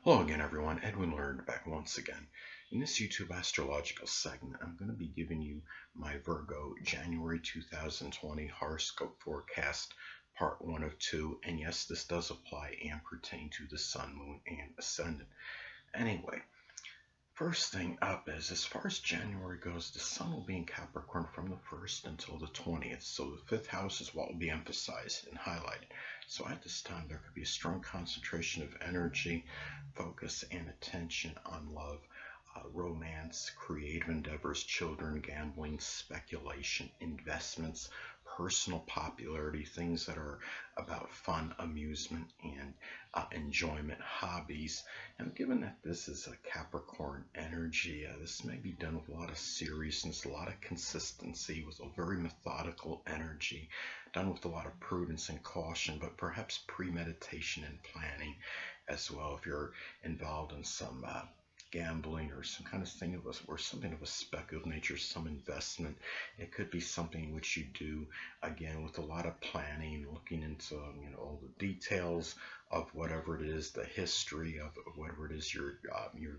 Hello again, everyone. Edwin Learnard back once again. In this YouTube astrological segment, I'm going to be giving you my Virgo January 2020 horoscope forecast, part 1 of 2. And yes, this does apply and pertain to the Sun, Moon, and Ascendant. Anyway, first thing up is as far as January goes, the Sun will be in Capricorn from the 1st until the 20th. So the 5th house is what will be emphasized and highlighted. So at this time, there could be a strong concentration of energy, focus, and attention on love, romance, creative endeavors, children, gambling, speculation, investments, personal popularity, things that are about fun, amusement, and enjoyment, hobbies. And given that this is a Capricorn energy, this may be done with a lot of seriousness, a lot of consistency, with a very methodical energy, done with a lot of prudence and caution, but perhaps premeditation and planning as well. If you're involved in some gambling or some kind of thing of a, or something of a speculative nature, some investment, it could be something which you do again with a lot of planning, looking into all the details of whatever it is, the history of whatever it is you're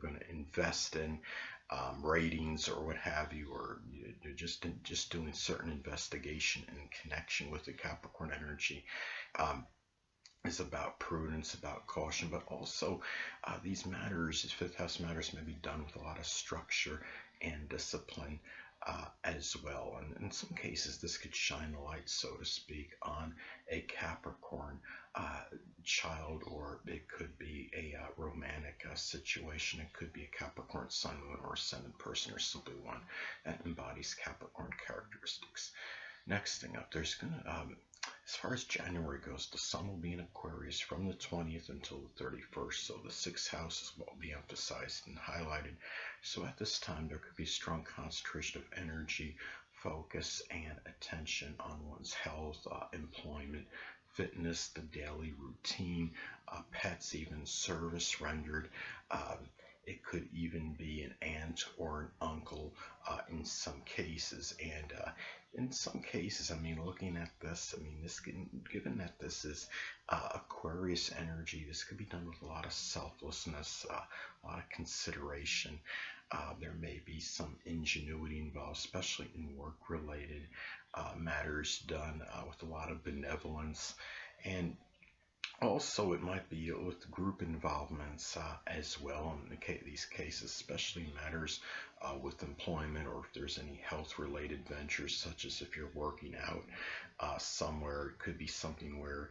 going to invest in, ratings or what have you, or you're just doing certain investigation in connection with the Capricorn energy. Is about prudence, about caution, but also these matters, these fifth house matters, may be done with a lot of structure and discipline as well. And in some cases, this could shine a light, so to speak, on a Capricorn child, or it could be a romantic situation. It could be a Capricorn Sun, Moon, or Ascendant person, or simply one that embodies Capricorn characteristics. Next thing up, there's going to as far as January goes, the Sun will be in Aquarius from the 20th until the 31st, so the 6th house is what will be emphasized and highlighted. So at this time, there could be strong concentration of energy, focus, and attention on one's health, employment, fitness, the daily routine, pets, even service rendered. It could even be an aunt or an uncle in some cases. And in some cases, looking at this, given that this is Aquarius energy, this could be done with a lot of selflessness, a lot of consideration. There may be some ingenuity involved, especially in work-related matters, done with a lot of benevolence. And also, it might be with group involvements as well in these cases, especially matters with employment, or if there's any health-related ventures, such as if you're working out somewhere. It could be something where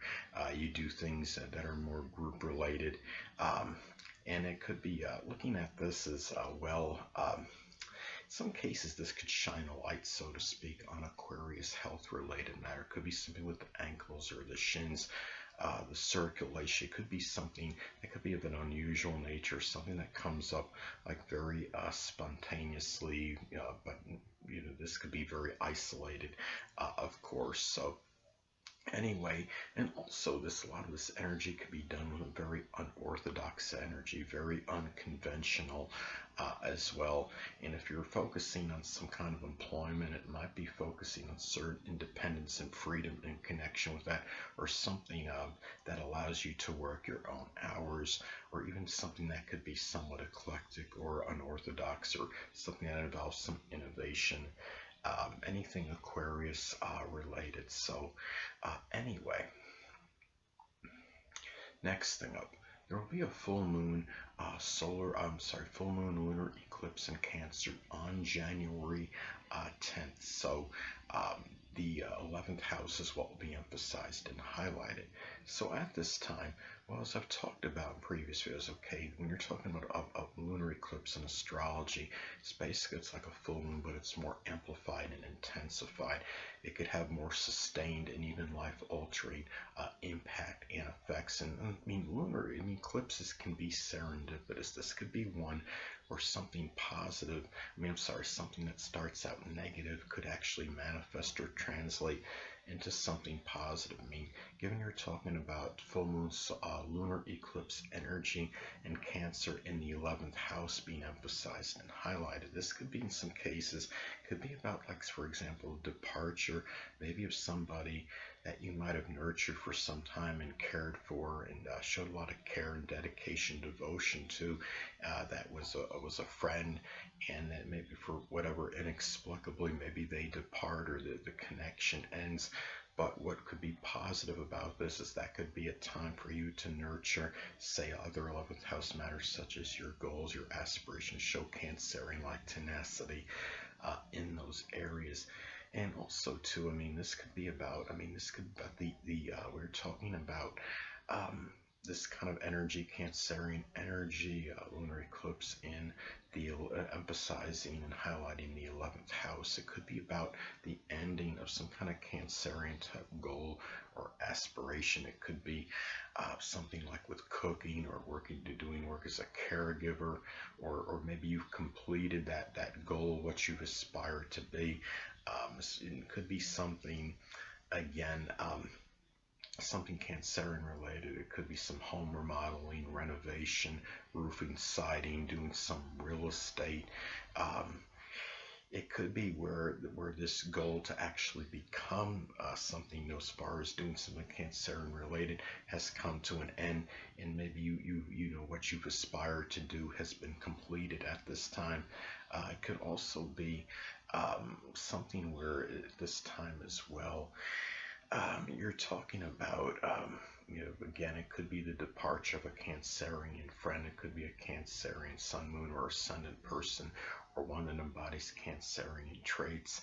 you do things that are more group-related. And it could be looking at this as well. In some cases, this could shine a light, so to speak, on Aquarius health-related matter. It could be something with the ankles or the shins, the circulation. It could be something that could be of an unusual nature, something that comes up like very spontaneously, but this could be very isolated, of course. So anyway, and also a lot of this energy could be done with a very unorthodox energy, very unconventional as well. And if you're focusing on some kind of employment, it might be focusing on certain independence and freedom in connection with that, or something that allows you to work your own hours, or even something that could be somewhat eclectic or unorthodox, or something that involves some innovation. Anything Aquarius related. So anyway, next thing up, there will be a full moon full moon lunar eclipse in Cancer on January 10th. So the 11th house is what will be emphasized and highlighted. So at this time, well, as I've talked about in previous videos, okay, when you're talking about a lunar eclipse in astrology, it's like a full moon, but it's more amplified and intensified. It could have more sustained and even life-altering impact and effects. And lunar eclipses can be serendipitous. This could be one where something positive, something that starts out negative could actually manifest or translate into something positive. Given you're talking about full moon lunar eclipse energy and Cancer in the 11th house being emphasized and highlighted, this could be in some cases, could be about, like, for example, departure, maybe of somebody that you might have nurtured for some time and cared for, and showed a lot of care and dedication, devotion to. That was a friend, and that maybe for whatever inexplicably maybe they depart or the connection ends. But what could be positive about this is that could be a time for you to nurture, say, other 11th house matters such as your goals, your aspirations, show Cancerian like tenacity in those areas. And also, too, this could be about, this could be about we're talking about this kind of energy, Cancerian energy, lunar eclipse in the emphasizing and highlighting the 11th house. It could be about the ending of some kind of Cancerian type goal or aspiration. It could be something like with cooking or doing work as a caregiver, or maybe you've completed that goal, what you've aspired to be. It could be something, again, something Cancerian related. It could be some home remodeling, renovation, roofing, siding, doing some real estate. It could be where this goal to actually become something, as far as doing something Cancerian related, has come to an end, and maybe you know what you've aspired to do has been completed at this time. It could also be something where at this time as well, you're talking about, again, it could be the departure of a Cancerian friend. It could be a Cancerian sun, moon, or ascendant person, or one that embodies Cancerian traits.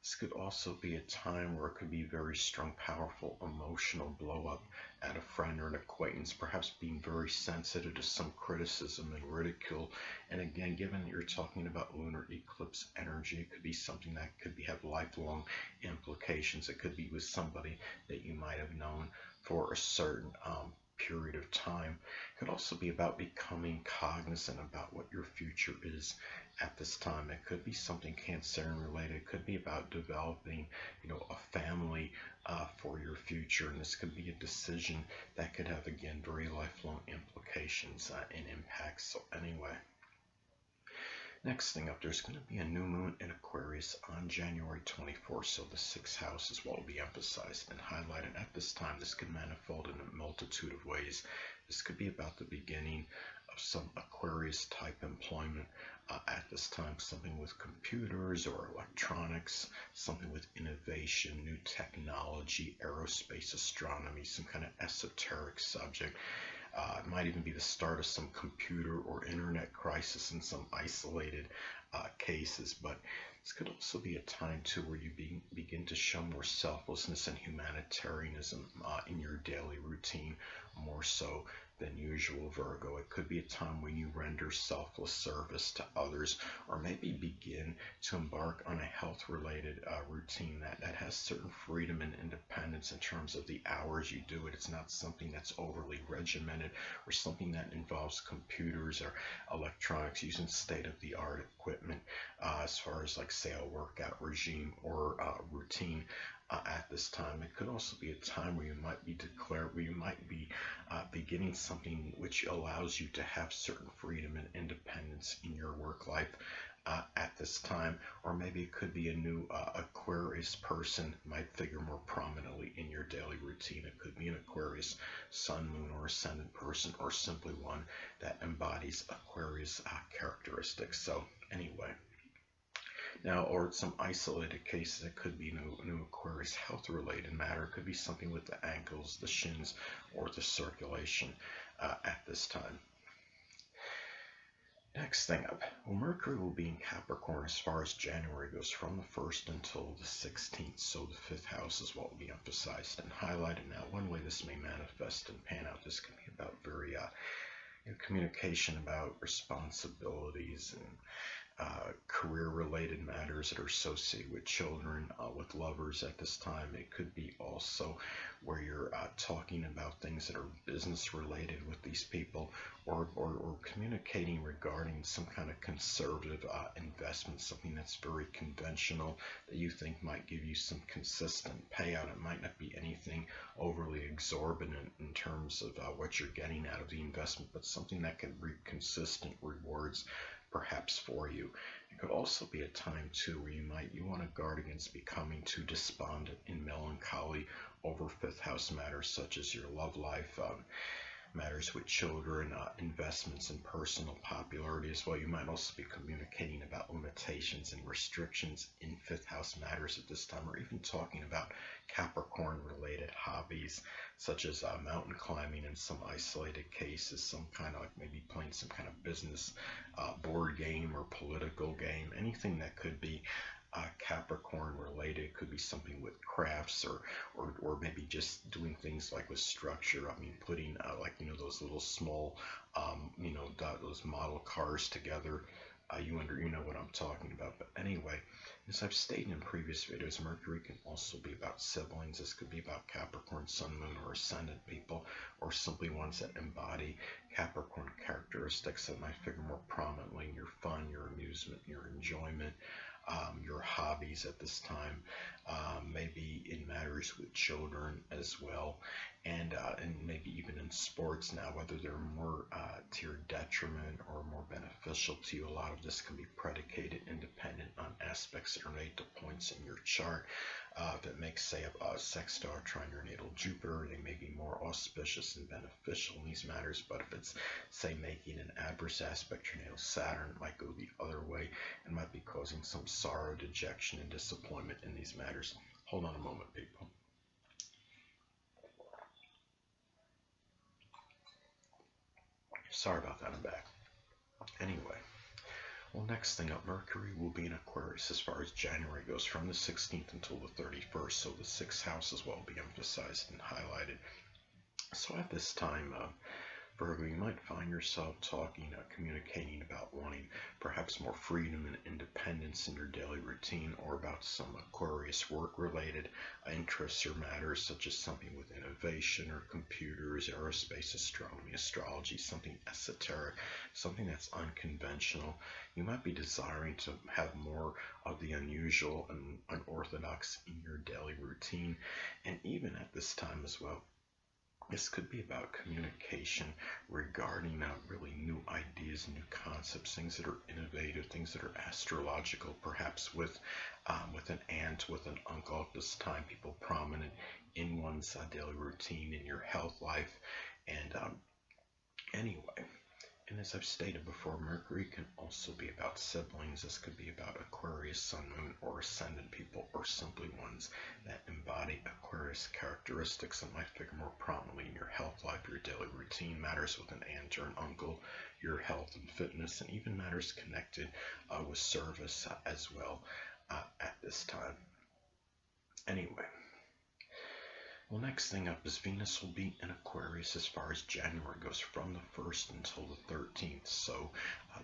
This could also be a time where it could be very strong, powerful, emotional blow up at a friend or an acquaintance, perhaps being very sensitive to some criticism and ridicule. And again, given that you're talking about lunar eclipse energy, it could be something that could have lifelong implications. It could be with somebody that you might have known for a certain period of time. It could also be about becoming cognizant about what your future is at this time. It could be something Cancerian related. It could be about developing, a family for your future, and this could be a decision that could have, again, very lifelong implications and impacts. So anyway, next thing up, there's going to be a new moon in Aquarius on January 24th, so the 6th house is what will be emphasized and highlighted at this time. This could manifold in a multitude of ways. This could be about the beginning of some Aquarius type employment at this time, something with computers or electronics, something with innovation, new technology, aerospace, astronomy, some kind of esoteric subject. It might even be the start of some computer or internet crisis in some isolated cases, but this could also be a time too where you begin to show more selflessness and humanitarianism in your daily routine, more so than usual, Virgo. It could be a time when you render selfless service to others, or maybe begin to embark on a health-related routine that has certain freedom and independence in terms of the hours you do it. It's not something that's overly regimented or something that involves computers or electronics, using state-of-the-art equipment as far as, like, say, a workout regime or routine. At this time, it could also be a time where you might be beginning something which allows you to have certain freedom and independence in your work life at this time. Or maybe it could be a new Aquarius person might figure more prominently in your daily routine. It could be an Aquarius sun, moon, or ascendant person, or simply one that embodies Aquarius characteristics. So anyway, now, or some isolated cases, it could be new Aquarius health-related matter. It could be something with the ankles, the shins, or the circulation at this time. Next thing up, well, Mercury will be in Capricorn as far as January goes, from the 1st until the 16th. So the 5th house is what will be emphasized and highlighted. Now, one way this may manifest and pan out, this can be about very communication about responsibilities and career-related matters that are associated with children, with lovers at this time. It could be also where you're talking about things that are business-related with these people, or communicating regarding some kind of conservative investment, something that's very conventional that you think might give you some consistent payout. It might not be anything overly exorbitant in terms of what you're getting out of the investment, but something that can reap consistent rewards perhaps for you. It could also be a time too where you want to guard against becoming too despondent and melancholy over fifth house matters such as your love life, matters with children, investments, and personal popularity as well. You might also be communicating about limitations and restrictions in fifth house matters at this time, or even talking about Capricorn related hobbies such as mountain climbing in some isolated cases, some kind of like maybe playing some kind of business board game or political game, anything that could be Capricorn related. Could be something with crafts or maybe just doing things like with structure. I mean, putting like those little small those model cars together. You know what I'm talking about. But anyway, as I've stated in previous videos, Mercury can also be about siblings. This could be about Capricorn, Sun, Moon, or Ascendant people, or simply ones that embody Capricorn characteristics that might figure more prominently in your fun, your amusement, your enjoyment, your hobbies at this time, maybe in matters with children as well, and maybe even in sports now, whether they're more to your detriment or more beneficial to you. A lot of this can be predicated independent on aspects that are made to points in your chart. If it makes, say, a sextile trine your natal Jupiter, they may be more auspicious and beneficial in these matters. But if it's, say, making an adverse aspect to your natal Saturn, it might go the other way and might be causing some sorrow, dejection, and disappointment in these matters. Hold on a moment, people. Sorry about that, I'm back. Anyway. Well, next thing up, Mercury will be in Aquarius as far as January goes, from the 16th until the 31st. So the sixth house as well will be emphasized and highlighted. So at this time, Virgo, you might find yourself talking, communicating about wanting perhaps more freedom and independence in your daily routine, or about some Aquarius work-related interests or matters, such as something with innovation or computers, aerospace, astronomy, astrology, something esoteric, something that's unconventional. You might be desiring to have more of the unusual and unorthodox in your daily routine, and even at this time as well, this could be about communication regarding really new ideas, new concepts, things that are innovative, things that are astrological, perhaps with an aunt, with an uncle at this time, people prominent in one's daily routine, in your health life. And anyway, and as I've stated before, Mercury can also be about siblings. This could be about Aquarius, Sun, Moon, or Ascendant people, or simply ones that embody Aquarius characteristics that might figure more prominently in your health life, your daily routine, matters with an aunt or an uncle, your health and fitness, and even matters connected with service as well at this time. Anyway. Well, next thing up is Venus will be in Aquarius as far as January goes, from the 1st until the 13th. So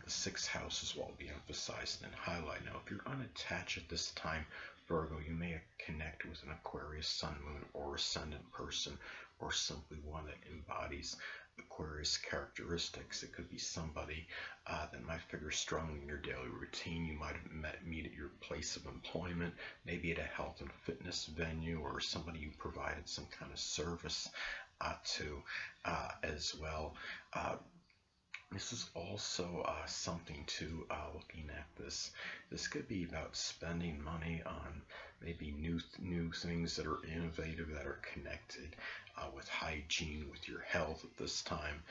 the sixth house as well will be emphasized and highlighted. Now, if you're unattached at this time, Virgo, you may connect with an Aquarius, Sun, Moon, or Ascendant person, or simply one that embodies Aquarius characteristics. It could be somebody that might figure strongly in your daily routine. You might have meet at your place of employment, maybe at a health and fitness venue, or somebody you provided some kind of service to as well. This is also something to looking at this. This could be about spending money on maybe new things that are innovative, that are connected with hygiene, with your health at this time.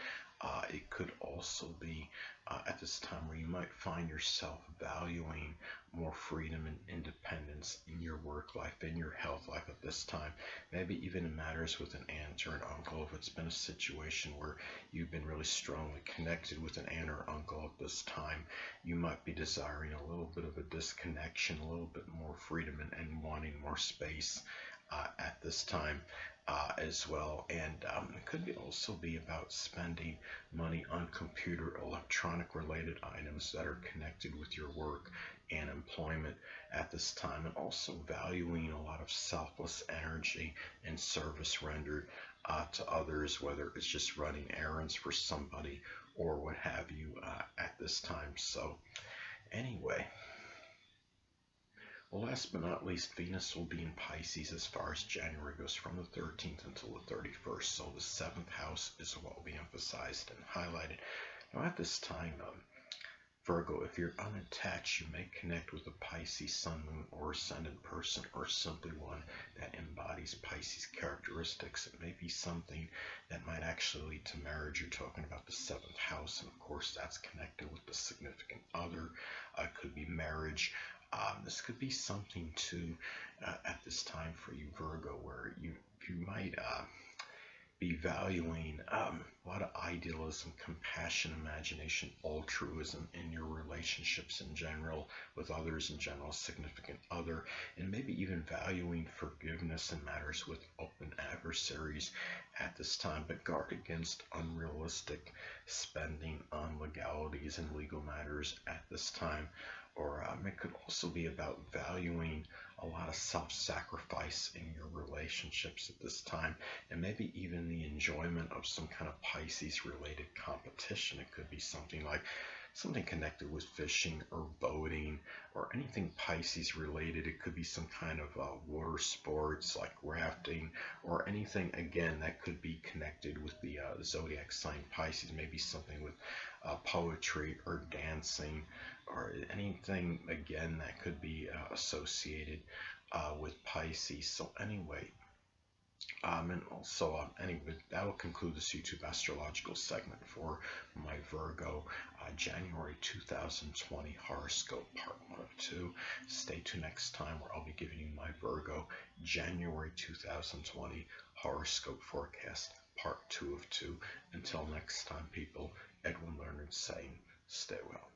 It could also be at this time where you might find yourself valuing more freedom and independence in your work life, in your health life at this time. Maybe even in matters with an aunt or an uncle. If it's been a situation where you've been really strongly connected with an aunt or uncle at this time, you might be desiring a little bit of a disconnection, a little bit more freedom, and wanting more space at this time as well. And it could also be about spending money on computer, electronic related items that are connected with your work and employment at this time, and also valuing a lot of selfless energy and service rendered to others, whether it's just running errands for somebody or what have you at this time. So anyway, well, last but not least, Venus will be in Pisces as far as January goes, from the 13th until the 31st. So the 7th house is what will be emphasized and highlighted. Now at this time, Virgo, if you're unattached, you may connect with a Pisces sun, moon, or ascendant person, or simply one that embodies Pisces characteristics. It may be something that might actually lead to marriage. You're talking about the seventh house, and of course, that's connected with the significant other. It could be marriage. This could be something too at this time for you, Virgo, where you might be valuing a lot of idealism, compassion, imagination, altruism in your relationships in general, with others in general, significant other, and maybe even valuing forgiveness in matters with open adversaries at this time. But guard against unrealistic spending on legalities and legal matters at this time. Or it could also be about valuing a lot of self-sacrifice in your relationships at this time, and maybe even the enjoyment of some kind of Pisces related competition. It could be something like something connected with fishing or boating or anything Pisces related. It could be some kind of water sports like rafting, or anything again that could be connected with the zodiac sign Pisces. Maybe something with poetry or dancing, or anything again that could be associated with Pisces. So anyway, and also, anyway, that will conclude this YouTube astrological segment for my Virgo January 2020 horoscope part 1 of 2. Stay tuned next time, where I'll be giving you my Virgo January 2020 horoscope forecast part 2 of 2. Until next time, people, Edwin Learnard saying, stay well.